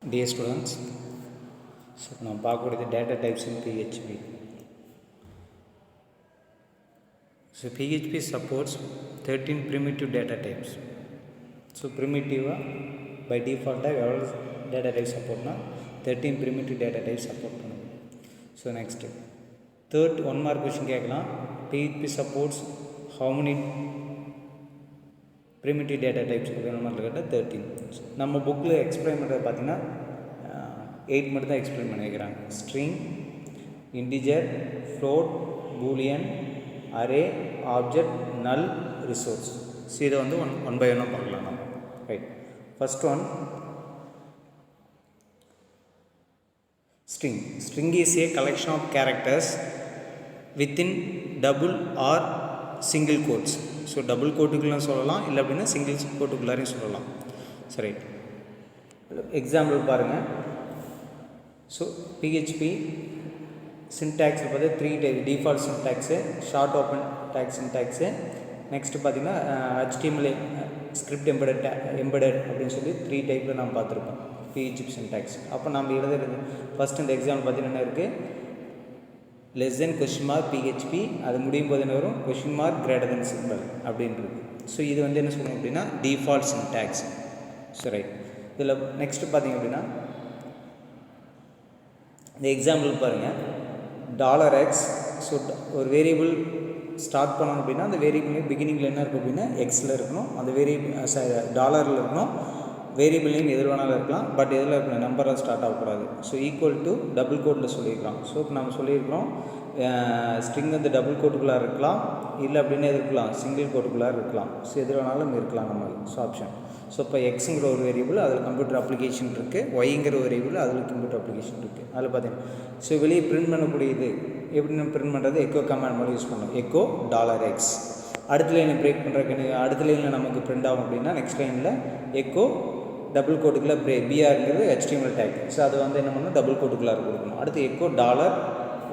Dear students, so now பார்க்கக்கூடிய data types in PHP. So PHP supports 13 primitive data types. So primitive by default எவ்வளோ data types supportனா 13 primitive data types support பண்ணும். So next third one mark question கேட்கலாம். PHP supports how many primitive data types அப்படின்ற கேட்டால் 13. நம்ம புக்கில் explain பண்ணுறது பார்த்தீங்கன்னா 8 மட்டும் தான் எக்ஸ்பிளைன் பண்ணிக்கிறாங்க. String, integer, float, Boolean, array, object, நல், ரிசோர்ஸ். ஸோ இதை வந்து ஒன் பை ஒன்னாக பார்க்கலாம் நம்ம. Right, first one string. String is a collection of characters within double or single quotes. So double கோட்டுக்குள்ளே சொல்லலாம், இல்லை அப்படின்னா சிங்கிள் கோட்டுக்குள்ளாரையும் சொல்லலாம். சரி, எக்ஸாம்பிள் பாருங்கள். ஸோ பிஹெச்பி சின்டாக்ஸில் பார்த்து 3 type default syntax, short open take syntax, next பார்த்திங்கன்னா HTML ஸ்கிரிப்ட் எம்பெடட் அப்படின்னு சொல்லி 3 டைப்பில் நம்ம பார்த்துருப்போம் பிஹெச்பி சின்டாக்ஸ். அப்போ நம்ம எழுதுறது ஃபஸ்ட் இந்த எக்ஸாம்பிள் பார்த்தீங்கன்னா என்ன இருக்குது, less then question mark PHP, அது முடியும் போது என்ன வரும், question mark greater than simple அப்படின்றது. ஸோ இது வந்து என்ன சொல்லணும் அப்படின்னா டிஃபால்ட் சின்டாக்ஸ். ஸோ ரைட், இதில் நெக்ஸ்ட்டு பார்த்திங்க அப்படின்னா இந்த எக்ஸாம்பிள் பாருங்கள். $x. ஸோ ஒரு வேரியபிள் ஸ்டார்ட் பண்ணணும் அப்படின்னா அந்த வேரியபிள் பிகினிங்கில் என்ன இருக்கும் அப்படின்னா எக்ஸில் இருக்கணும், அந்த வேரியபிள் டாலரில் இருக்கணும். வேரியபிள் நேம் எது வேணாலும் இருக்கலாம், பட் எதில் இருக்கணும், நம்பராக ஸ்டார்ட் ஆகக்கூடாது. ஸோ ஈக்குவல் டு டபுள் கோட்டில் சொல்லியிருக்கலாம். ஸோ இப்போ நம்ம சொல்லியிருக்கிறோம் ஸ்ட்ரிங் வந்து டபுள் கோட்டுக்குள்ளே இருக்கலாம், இல்லை அப்படின்னு எது இருக்கலாம், சிங்கிள் கோட்டுக்குள்ளே இருக்கலாம். ஸோ எது வேணாலும் இருக்கலாம் நம்ம. So option. ஸோ இப்போ எக்ஸுங்கிற ஒரு வேரியபிள் அதில் கம்ப்யூட்டர் அப்ளிகேஷன் இருக்குது, ஒய்ங்கிற ஒரு வேரியபிள் அதில் கம்ப்யூட்டர் அப்ளிகேஷன் இருக்குது. அதில் பார்த்தீங்கன்னா ஸோ வெளியே பிரிண்ட் பண்ணக்கூடியது எப்படி நம்ம பிரிண்ட் பண்ணுறது, எக்கோ கமாண்ட் மூலம் யூஸ் பண்ணணும். Echo $x. அடுத்த லைனை பிரேக் பண்ணுறதுக்கு அடுத்த லைனில் நமக்கு பிரிண்ட் ஆகும் அப்படின்னா நெக்ஸ்ட் லைனில் எக்கோ டபுள் கோட்டுக்குள்ளே பிஆர்ங்கிறது HTML டேக். ஸோ அது வந்து என்ன பண்ணணும், டபுள் கோட்டுக்குள்ளே கொடுக்கணும். அடுத்து எக்கோ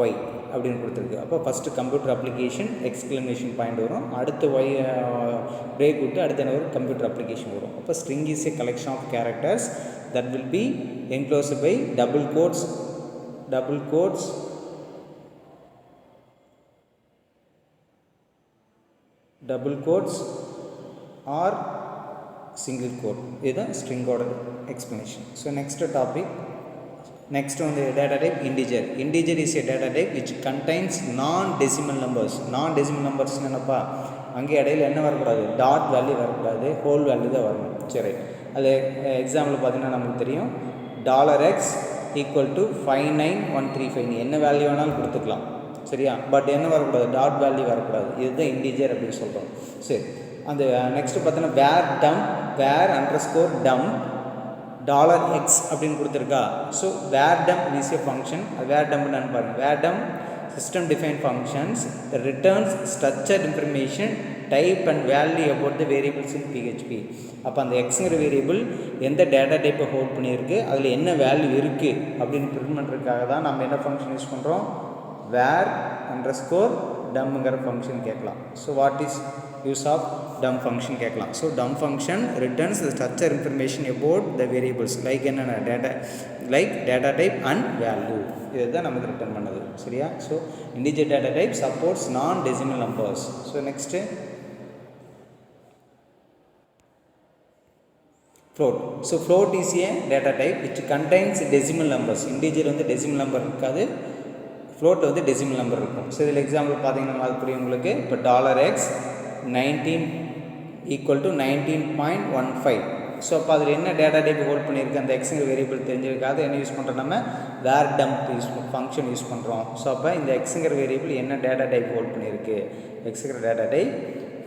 $y அப்படின்னு கொடுத்துருக்கு. அப்போ first computer application exclamation point வரும், அடுத்து ஒய் பிரேக் விட்டு அடுத்து என்ன வரும், கம்ப்யூட்டர் அப்ளிகேஷன் வரும். அப்போ string is a collection of characters that will be enclosed by double quotes or single quote. இதுதான் ஸ்ட்ரிங்கோட எக்ஸ்ப்ளனேஷன். ஸோ next வந்து data type integer. Integer is a data type which contains non-decimal numbers. Non-decimal numbers என்னப்பா, அங்கே இடையில என்ன வரக்கூடாது, dot value வரக்கூடாது, whole value தான் வரணும். சரி, அது எக்ஸாம்பிள் பார்த்தீங்கன்னா நமக்கு தெரியும் $x ஈக்குவல் டு 59135. என்ன வேல்யூ வேணாலும் கொடுத்துக்கலாம், சரியா, பட் என்ன வரக்கூடாது, டாட் வேல்யூ வரக்கூடாது. இதுதான் இன்டிஜர் அப்படின்னு சொல்கிறோம். சரி, அந்த நெக்ஸ்ட்டு பார்த்தீங்கன்னா வேர் _dump $x அப்படின்னு கொடுத்துருக்கா. So var dump is a function. அது வேர் டம்ப்னு பாருங்கள். Var dump system define functions returns structured information type and value about the variables in PHP. அப்போ அந்த எக்ஸுங்கிற வேரியபிள் எந்த டேட்டா டைப்பை ஹோல்ட் பண்ணியிருக்கு, அதில் என்ன வேல்யூ இருக்குது அப்படின்னு பிரிண்ட் பண்ணுறதுக்காக தான் நம்ம என்ன ஃபங்க்ஷன் யூஸ் பண்ணுறோம், வேர் _dumப்ங்கிற ஃபங்க்ஷன் கேட்கலாம். So what is use of dump function கேட்கலாம். So dump function returns the structure information about the variables like என்னென்ன டேட்டா டைப் அண்ட் வேல்யூ. இதை தான் நமக்கு ரிட்டர்ன் பண்ணுது, சரியா. So integer data type supports non decimal numbers. So next float. So float is a data type which contains decimal numbers. Integer வந்து decimal number இருக்காது, float வந்து decimal number இருக்கும். So இதில் எக்ஸாம்பிள் பார்த்தீங்கன்னா அது புரியும் உங்களுக்கு. இப்போ $x 19 ஈக்குவல் டு 19.15. ஸோ அப்போ அதில் என்ன டேட்டா டைப் ஹோல்ட் பண்ணியிருக்கு, அந்த எக்ஸுங்கிற வேரியபிள் தெரிஞ்சிருக்காது. என்ன யூஸ் பண்ணுறோம், நம்ம வேர் டம்ப் ஃபங்க்ஷன் யூஸ் பண்ணுறோம். ஸோ அப்போ இந்த எக்ஸுங்கிற வேரியபிள் என்ன டேட்டா டைப் ஹோல்ட் பண்ணியிருக்கு, எக்ஸுங்கிற டேட்டா டைப்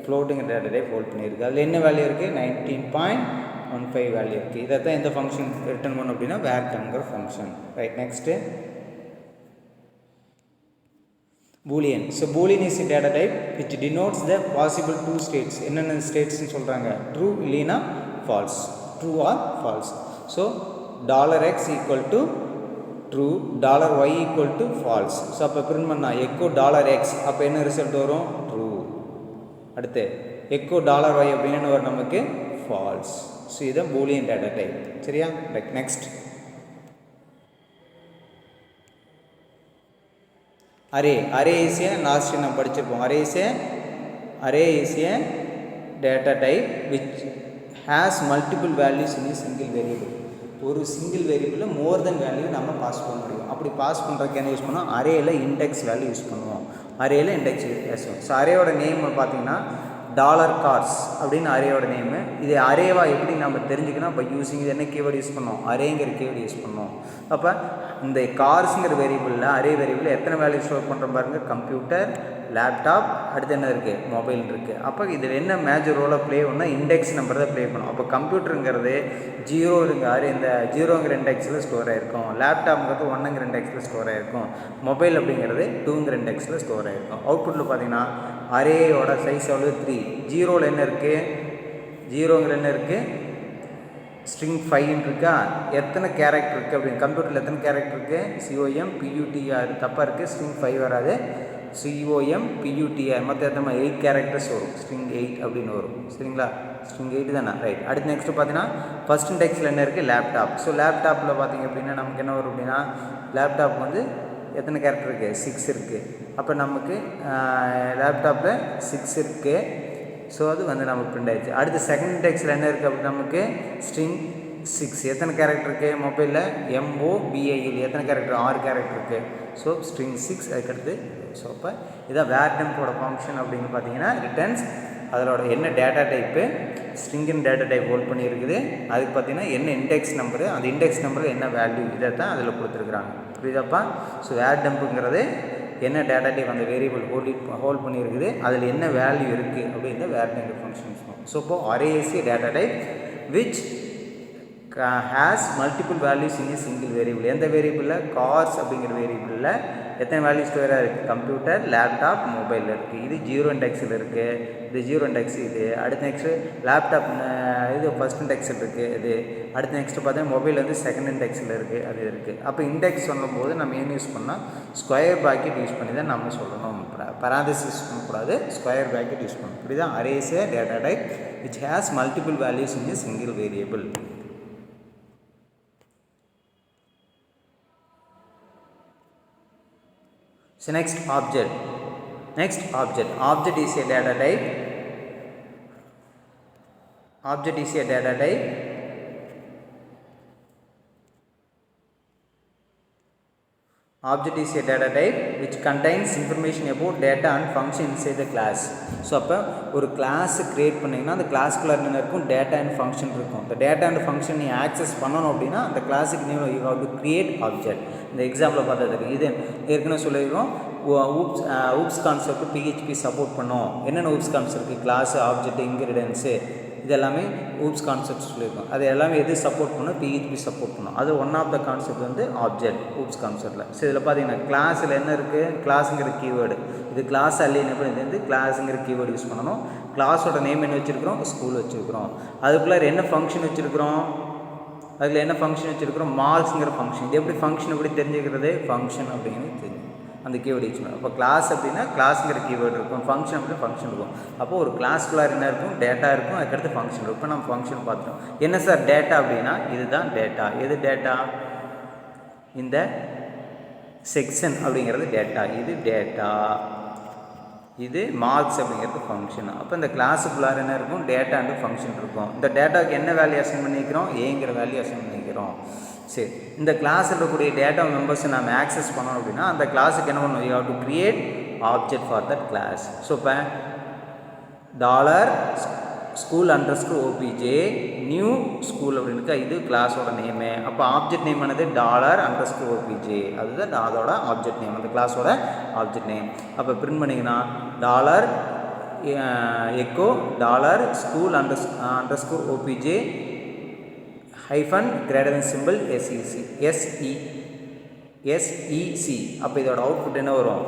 ஃப்ளோட்டுங்கிற டேட்டா டைப் ஹோல்ட் பண்ணியிருக்கு. அதில் என்ன வேல்யூ இருக்குது, 19.15 வேல்யூ இருக்குது. இதை தான் எந்த ஃபங்க்ஷன் ரிட்டர்ன் பண்ணணும் அப்படின்னா வேர் டம்ப்ங்கிற function. Right, next Boolean. So Boolean is a data type which denotes the possible two states. என்னென்ன ஸ்டேட்ஸ்னு சொல்கிறாங்க, ட்ரூ இல்லைனா false, true or false. So $x equal to true, $y equal to false. So அப்போ print பண்ணால் echo $x, அப்போ என்ன result வரும், true. அடுத்து echo $y அப்படின்னு வரும் நமக்கு ஃபால்ஸ். ஸோ இதுதான் பூலியன் டேட்டா டைப், சரியா. Right, next array is A last நம்ம படிச்சிருப்போம். Array is A data type which has multiple values in single variable. ஒரு சிங்கிள் வேரியபிளில் மோர் தென் வேல்யூ நம்ம பாஸ் பண்ண முடியும். அப்படி பாஸ் பண்ணுறதுக்கு என்ன யூஸ் பண்ணுவோம்? அரேயில் இண்டெக்ஸ் வேல்யூ யூஸ் பண்ணுவோம். அரேயில் இண்டெக்ஸ் யூஸ் பண்ணுவோம். ஸோ அரேயோட நேம் பார்த்தீங்கன்னா $cars அப்படின்னு அரேயோட நேமு. இது அரேவா எப்படி நம்ம தெரிஞ்சுக்கணும்? இப்போ யூஸிங் இது என்ன கீவேர்டு யூஸ் பண்ணோம்? அரேங்கிற கீவேர்டு யூஸ் பண்ணோம். அப்போ இந்த கார்ஸுங்கிற வேரியபிளில் அரே வேரியபிளில் எத்தனை வேல்யூ ஸ்டோர் பண்ணுற பாருங்கள்? கம்ப்யூட்டர், லேப்டாப், அடுத்து என்ன இருக்குது? மொபைல் இருக்குது. அப்போ இதில் என்ன மேஜர் ரோலை ப்ளே பண்ணால் இண்டெக்ஸ் நம்பர் தான் ப்ளே பண்ணும். அப்போ கம்ப்யூட்டருங்கிறது 0 இந்த 0ங்கிற இண்டெக்ஸில் ஸ்டோர் ஆகிருக்கும். லேப்டாப்ங்கிறது 1ங்கிற இண்டெக்ஸில் ஸ்டோர் ஆகிருக்கும். மொபைல் அப்படிங்கிறது 2ங்கிற இண்டெக்ஸில் ஸ்டோர் ஆகிருக்கும். அவுட்புட்டில் பார்த்தீங்கன்னா அரேயோட சைஸ் எவ்வளோ? 3. 0ல் என்ன இருக்குது? 0ங்கிற என்ன இருக்குது? ஸ்ட்ரிங் 5 இருக்கா? எத்தனை கேரக்டர் இருக்குது அப்படின்னு கம்ப்யூட்டரில் எத்தனை கேரக்டர் இருக்குது? COMPUTR தப்பாக இருக்குது. ஸ்ட்ரிங் 5 வராது. COMPUTR மொத்தம் எத்தனை 8 கேரக்டர்ஸ் வரும். ஸ்ட்ரிங் 8 அப்படின்னு வரும். சரிங்களா? ஸ்ட்ரிங் 8 தானே? ரைட். அடுத்து நெக்ஸ்ட்டு பார்த்தீங்கன்னா ஃபஸ்ட் இண்டெக்ஸில் என்ன இருக்குது? லேப்டாப். ஸோ லேப்டாப்பில் பார்த்தீங்க அப்படின்னா நமக்கு என்ன வரும் அப்படின்னா லேப்டாப் வந்து எத்தனை கேரக்டர் இருக்குது? 6 இருக்குது. அப்போ நமக்கு லேப்டாப்பில் 6 இருக்குது. ஸோ அது வந்து நமக்கு பிரிண்ட் ஆயிடுச்சு. அடுத்து செகண்ட் இண்டெக்ஸில் என்ன இருக்குது அப்படி நமக்கு? ஸ்ட்ரிங் 6. எத்தனை கேரக்டர் இருக்குது? மொபைலில் MOBIL எத்தனை கேரக்டர்? 6 கேரக்டர் இருக்குது. ஸோ ஸ்ட்ரிங் 6 அதுக்கடுத்து. ஸோ அப்போ இதான் வேர்டம்போட ஃபங்க்ஷன் அப்படின்னு பார்த்தீங்கன்னா ரிட்டர்ன்ஸ் அதோட என்ன டேட்டா டைப்பு ஸ்ட்ரிங்கின் டேட்டா டைப் ஹோல்ட் பண்ணியிருக்குது. அதுக்கு பார்த்தீங்கன்னா என்ன இண்டெக்ஸ் நம்பரு, அந்த இண்டெக்ஸ் நம்பரில் என்ன வேல்யூ இதை தான் அதில் கொடுத்துருக்குறாங்க. புரியுதாப்பா? ஸோ வேர்டம்புங்கிறது என்ன டேட்டா டைப் அந்த வேரியபிள் ஹோல்ட் பண்ணியிருக்குது, அதில் என்ன வேல்யூ இருக்குது அப்படின்ற வேர்டம்ப் ஃபங்க்ஷன்ஸ். ஸோ இப்போ array is A data type which has multiple values in A single variable. எந்த வேரியபிளில்? கார்ஸ் அப்படிங்கிற வேரியபிளில் எத்தனை வேல்யூ ஸ்டோராக இருக்குது? கம்ப்யூட்டர், லேப்டாப், மொபைலில் இருக்குது. இது 0 இண்டெக்ஸில் இருக்குது. இது 0 இண்டெக்ஸ். இது அடுத்து நெக்ஸ்ட்டு லேப்டாப் இது ஃபஸ்ட் இண்டெக்ஸில் இருக்குது. இது அடுத்து நெக்ஸ்ட்டு பார்த்தீங்கன்னா மொபைல் வந்து செகண்ட் இண்டெக்ஸில் இருக்குது. அது இருக்குது. அப்போ இண்டெக்ஸ் சொல்லும்போது நம்ம என்ன யூஸ் பண்ணால் ஸ்கொயர் ப்ராக்கெட் யூஸ் பண்ணி தான் நம்ம சொல்லணும். பராந்தசிஸ் பண்ணக்கூடாது, ஸ்கொயர் ப்ராக்கெட் யூஸ் பண்ணணும். இப்படி தான் array is A data type which has multiple values in A single variable. So next object is a data type. Object is a data type which contains information about data and function inside the class. So அப்போ ஒரு class create பண்ணிங்கன்னா அந்த கிளாஸ்க்குள்ளே என்ன இருக்கும்? Data and function இருக்கும். இந்த data and function நீ access பண்ணணும் அப்படின்னா அந்த கிளாஸுக்கு நீ you have to create object. இந்த எக்ஸாம்பிள் பார்த்ததுக்கு இது ஏற்கனவே சொல்லியிருக்கோம். ஊப்ஸ் கான்செப்ட் PHP சப்போர்ட் பண்ணோம். என்னென்ன ஊப்ஸ் கான்செப்ட்? கிளாஸு, ஆப்ஜெக்ட், இன்கிரிடியன்ஸு, இது எல்லாமே ஊப்ஸ் கான்செப்ட் சொல்லியிருக்கோம். அது எல்லாமே எது சப்போர்ட் பண்ணும்? PHP சப்போர்ட் பண்ணும். அது ஒன் ஆஃப் த கான்செப்ட் வந்து ஆப்ஜெக்ட் ஊப்ஸ் கான்செப்டில். ஸோ இதில் பார்த்தீங்கன்னா கிளாஸில் என்ன இருக்குது? கிளாஸுங்கிற கீவேர்டு. இது கிளாஸ் அல்லைன்னு இது கிளாஸுங்கிற கீவேர்டு யூஸ் பண்ணணும். கிளாஸோட நேம் என்ன வச்சுருக்கிறோம்? ஸ்கூல் வச்சுருக்கிறோம். அதுக்குள்ளே என்ன ஃபங்க்ஷன் வச்சுருக்கிறோம்? அதில் என்ன ஃபங்க்ஷன் வச்சுருக்கிறோம்? மார்க்ஸுங்கிற ஃபங்க்ஷன். இது எப்படி ஃபங்க்ஷன் எப்படி தெரிஞ்சுக்கிறது? ஃபங்க்ஷன் அப்படிங்கிறது தெரியும் அந்த கீவேர்டு யூஸ் பண்ணுவோம். அப்போ கிளாஸ் அப்படின்னா கிளாஸுங்கிற கீவேர்டு இருக்கும். ஃபங்க்ஷன் அப்படின்னா ஃபங்க்ஷன் இருக்கும். அப்போது ஒரு கிளாஸ்க்குள்ளார என்ன இருக்கும்? டேட்டா இருக்கும். அதுக்கடுத்து ஃபங்க்ஷன் இருக்கும். இப்போ நம்ம ஃபங்க்ஷன் பார்த்துட்டோம். என்ன சார் டேட்டா அப்படின்னா? இதுதான் டேட்டா. எது டேட்டா? இந்த செக்ஷன் அப்படிங்கிறது டேட்டா. இது டேட்டா. இது மார்க்ஸ் அப்படிங்கிறது ஃபங்க்ஷன். அப்போ இந்த கிளாஸுக்குள்ளார என்ன இருக்கும்? டேட்டா அண்டு ஃபங்க்ஷன் இருக்கும். இந்த டேட்டாவுக்கு என்ன வேல்யூ அசைன் பண்ணிக்கிறோம்? ஏங்கிற வேல்யூ அசைன் பண்ணிக்கிறோம். சரி, இந்த கிளாஸில் இருக்கக்கூடிய டேட்டா மெம்பர்ஸை நம்ம ஆக்சஸ் பண்ணணும் அப்படின்னா அந்த கிளாஸுக்கு என்ன பண்ணணும்? You have to create object for that class. So இப்போ $school_OPJ நியூ ஸ்கூல் அப்படின்னு இருக்கா, இது கிளாஸோட நேமு. அப்போ ஆப்ஜெக்ட் நேம் ஆனது $_OPJ, அதுதான் அதோட ஆப்ஜெக்ட் நேம், அந்த கிளாஸோட ஆப்ஜெக்ட் நேம். அப்போ பிரிண்ட் பண்ணிங்கன்னா $echo $school_OPJ -SEC. அப்போ இதோட அவுட்புட் என்ன வரும்?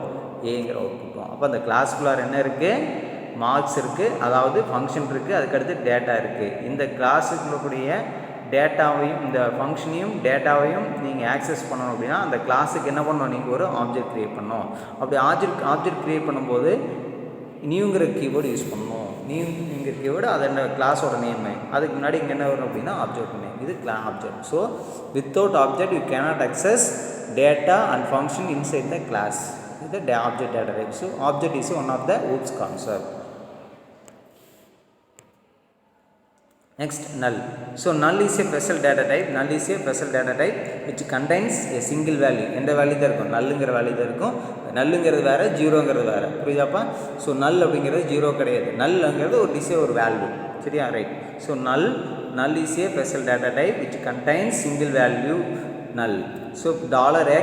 ஏங்கிற அவுட்புட் வரும். அப்போ அந்த கிளாஸ்குள்ளார என்ன இருக்குது? மார்க்ஸ் இருக்குது, அதாவது ஃபங்க்ஷன் இருக்குது, அதுக்கடுத்து டேட்டா இருக்குது. இந்த கிளாஸுக்குள்ளக்கூடிய டேட்டாவையும் இந்த ஃபங்க்ஷனையும் டேட்டாவையும் நீங்கள் ஆக்சஸ் பண்ணணும் அப்படின்னா அந்த கிளாஸுக்கு என்ன பண்ணணும்? நீங்கள் ஒரு ஆப்ஜெக்ட் க்ரியேட் பண்ணணும். அப்படி ஆப்ஜெக்ட் க்ரியேட் பண்ணும்போது நியூங்கிற கீவேர்டு யூஸ் பண்ணணும். நியூங்கிற கீவேர்டு அது என்ன? கிளாஸோட நேமு. அதுக்கு முன்னாடி இங்கே என்ன வரும் அப்படின்னா ஆப்ஜெக்ட் நேம். இது object. So without object you cannot access data and function inside the class. the object data type. So object is one of the OOPS concept. Next, null. So null is a special data type. Null is a special data type which contains a single value. எந்த value தான் இருக்கும்? நல்லுங்கிற value தான் இருக்கும். நல்லுங்கிறது வேறு, ஜீரோங்கிறது வேறு. புரியுதாப்பா? So நல் அப்படிங்கிறது zero கிடையாது. நல்லுங்கிறது ஒரு டிசே ஒரு வேல்யூ. சரியா? Right. So null is a special data type which contains single value null. So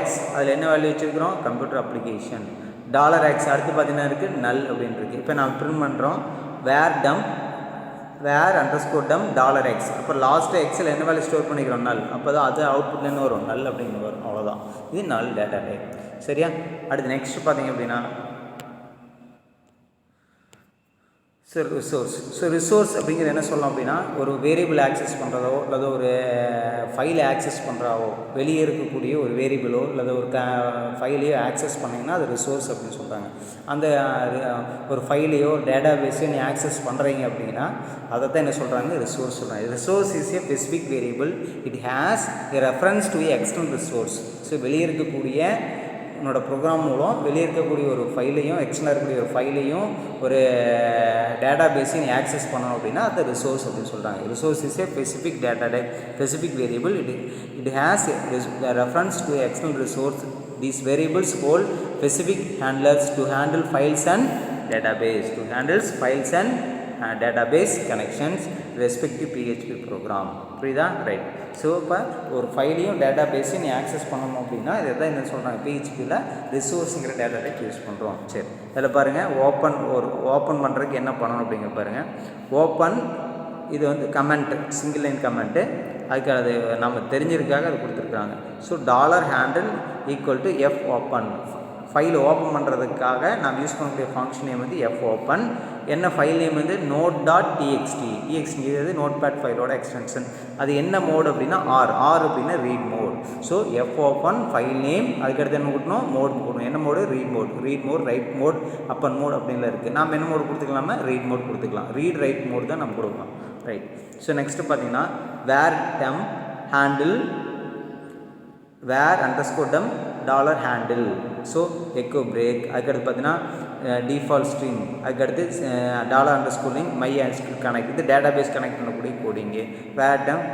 $x அதில் என்ன வேல்யூ வச்சுருக்கிறோம்? Computer application. $x அடுத்து பார்த்தீங்கன்னா இருக்குது null அப்படின்னு இருக்குது. இப்போ நான் பிரிண்ட் பண்ணுறோம் where underscore dump $x. அப்போ லாஸ்ட் எக்ஸில் என்ன வேல்யூ ஸ்டோர் பண்ணிக்கிறோம்? நல். அப்போ தான் அது அவுட்புட்லேருந்து வரும், நல் அப்படின்னு வரும். அவ்வளோதான், இது நல் டேட்டா டைப். சரியா? அடுத்து நெக்ஸ்ட் பார்த்தீங்க அப்படின்னா ரிசோர்ஸ் அப்படிங்கிறது என்ன சொல்லலாம் அப்படின்னா, ஒரு வேரியபிள் ஆக்சஸ் பண்ணுறதோ அல்லது ஒரு ஃபைலை ஆக்சஸ் பண்ணுறாவோ, வெளியே இருக்கக்கூடிய ஒரு வேரியபிளோ அல்லது ஒரு ஃபைலையோ ஆக்சஸ் பண்ணிங்கன்னா அது ரிசோர்ஸ் அப்படின்னு சொல்கிறாங்க. அந்த ஒரு ஃபைலையோ டேட்டா பேஸையோ நீ ஆக்சஸ் பண்ணுறீங்க அப்படின்னா அதை தான் என்ன சொல்கிறாங்க? ரிசோர்ஸ் சொல்கிறாங்க. Resource is a specific variable. It has a reference to A external resource. So வெளியே இருக்கக்கூடிய உன்னோட ப்ரோக்ராம் மூலம் வெளியே இருக்கக்கூடிய ஒரு ஃபைலையும் எக்ஸ்டர்னலாக இருக்கக்கூடிய ஒரு ஃபைலையும் ஒரு டேட்டா பேஸையும் நீ ஆக்சஸ் பண்ணணும் அப்படின்னா அது ரிசோர்ஸ் அப்படின்னு சொல்கிறாங்க. Resource is a specific data type, specific variable. It has reference to external resource. These variables hold specific handlers to handle files and database, to handle files and database connections respective PHP program. புரியுதா? Right. So இப்போ ஒரு ஃபைலையும் data பேஸையும் நீ access பண்ணணும் அப்படின்னா இதை தான் என்ன சொல்கிறாங்க? PHPயில் ரிசோர்ஸுங்கிற டேட்டா டைப் யூஸ் பண்ணுறோம். சரி, இதில் பாருங்கள் ஓப்பன் பண்ணுறதுக்கு என்ன பண்ணணும் அப்படிங்கிற பாருங்கள். ஓப்பன் இது வந்து கமெண்ட், சிங்கிள் லைன் கமெண்ட்டு. அதுக்கு அது நம்ம தெரிஞ்சிருக்காக அது கொடுத்துருக்காங்க. So $handle equal to F open. File open பண்ணுறதுக்காக நாம் யூஸ் பண்ணக்கூடிய ஃபங்க்ஷன் நேம் வந்து F ஓப்பன். என்ன ஃபைல் நேம் வந்து node.txt. txtங்கிறது நோட்பேட் ஃபைலோட எக்ஸ்டென்ஷன். அது என்ன மோட் அப்படின்னா R அப்படின்னா read mode. So F open file name, அதுக்கடுத்து என்ன கொடுக்கணும்? மோட் கொடுக்கணும். என்ன mode? Read mode, write mode, append mode அப்படின்ல இருக்குது. நாம் என்ன மோட் கொடுத்துக்கலாமா? ரீட் மோட் கொடுத்துக்கலாம். ரீட் ரைட் மோட் தான் நம்ம கொடுக்கலாம். ரைட். ஸோ நெக்ஸ்ட்டு பார்த்தீங்கன்னா where underscore dump $handle. So echo break. அதுக்கடுத்து பார்த்தீங்கன்னா டிஃபால்ட் ஸ்ட்ரிங். அதுக்கடுத்து $_link my கனெக்ட். இது டேட்டா பேஸ் கனெக்ட் பண்ணக்கூடிய கோடிங்கு. where dump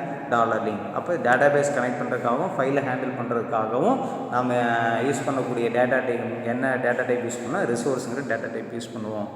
$link. அப்போ டேட்டா பேஸ் கனெக்ட் பண்ணுறதுக்காகவும் ஃபைலை ஹேண்டில் பண்ணுறதுக்காகவும் நம்ம யூஸ் பண்ணக்கூடிய டேட்டா டைப் என்ன டேட்டா டைப் யூஸ் பண்ணால் ரிசோர்ஸுங்கிற டேட்டா டைப் யூஸ் பண்ணுவோம்.